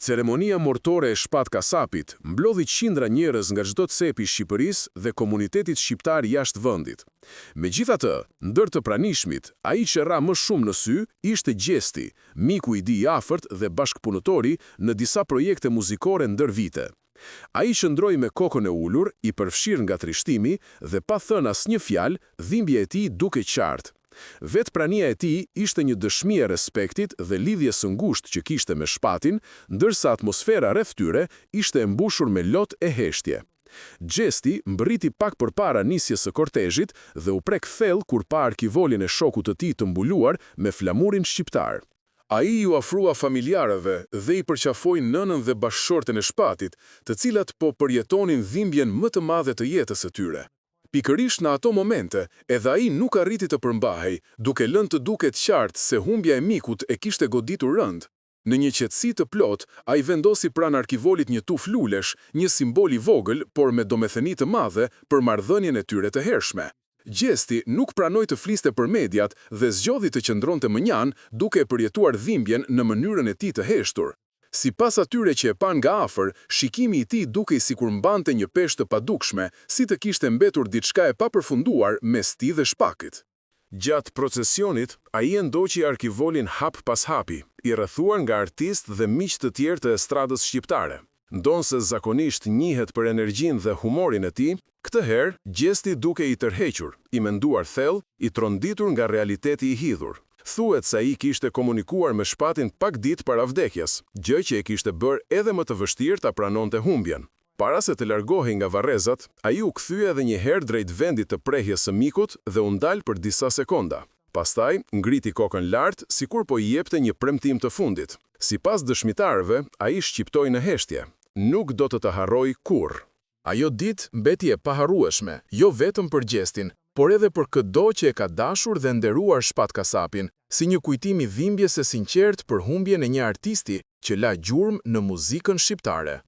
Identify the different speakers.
Speaker 1: Ceremonia mortore e Shpat Kasapit mblodhi qindra njerëz nga çdo cep i Shqipërisë dhe komunitetit shqiptar jashtë vendit. Megjithatë, ndër të pranishmit, ai që ra më shumë në sy ishte Gjesti, miku i tij i afërt dhe bashkëpunëtori në disa projekte muzikore ndër vite. Ai qëndroi me kokën e ulur, i përfshirë nga trishtimi dhe pa thënë asnjë fjalë, dhimbja e tij duke qartë. Vetë prania e tij ishte një dëshmi e respektit dhe lidhjes së ngushtë që kishte me Shpatin, ndërsa atmosfera rreth tyre ishte e mbushur me lotë e heshtje. Gjesti mbriti pak përpara nisjes së kortezhit dhe u prek thellë kur pa arkivolin e shokut të tij të mbuluar me flamurin shqiptar. Ai ju afrua familjarëve dhe i përqafoi nënën dhe bashkëshorten e Shpatit, të cilat po përjetonin dhimbjen më të madhe të jetës së tyre. Pikërisht në ato momente, edhe ai nuk arriti të përmbahej, duke lënë të duket qartë se humbja e mikut e kishte goditur rënd. Në një qetësi të plot, ai vendosi pranë arkivolit një tuf lulesh, një simbol i vogël, por me domethënie të madhe për marrëdhënien e tyre të hershme. Gjesti nuk pranoi të fliste për mediat dhe zgjodhi të qëndronte mënjan, duke e përjetuar dhimbjen në mënyrën e tij të heshtur. Sipas atyre që e pan nga afër, shikimi i tij dukej sikur mbante një peshë të padukshme, si të kishte mbetur diçka e papërfunduar mes tij dhe Shpakit. Gjatë procesionit, ai e ndoqi arkivolin hap pas hapi, i rrethuar nga artistë dhe miq të tjerë të estradës shqiptare. Ndonse zakonisht njihet për energjinë dhe humorin e tij, këtë herë Gjesti duke i tërhequr, i menduar thellë, i tronditur nga realiteti i hidhur. Thuhet se ai kishte komunikuar me Shpatin pak ditë para vdekjes, gjë që e kishte bërë edhe më të vështirë ta pranonte humbjen. Para se të largohej nga varrezat, ai u kthye edhe një herë drejt vendit të prehjes së mikut dhe u ndal për disa sekonda. Pastaj ngriti kokën lart, sikur po i jepte një premtim të fundit. Sipas dëshmitarëve, ai shqiptoi në heshtje. Nuk do të harroj kurrë. Ajo ditë mbeti e paharrueshme, jo vetëm për Gjestin, por edhe për çdo që e ka dashur dhe nderuar Shpat Kasapin, si një kujtim i dhimbjes së sinqertë për humbjen e një artisti që la gjurmë në muzikën shqiptare.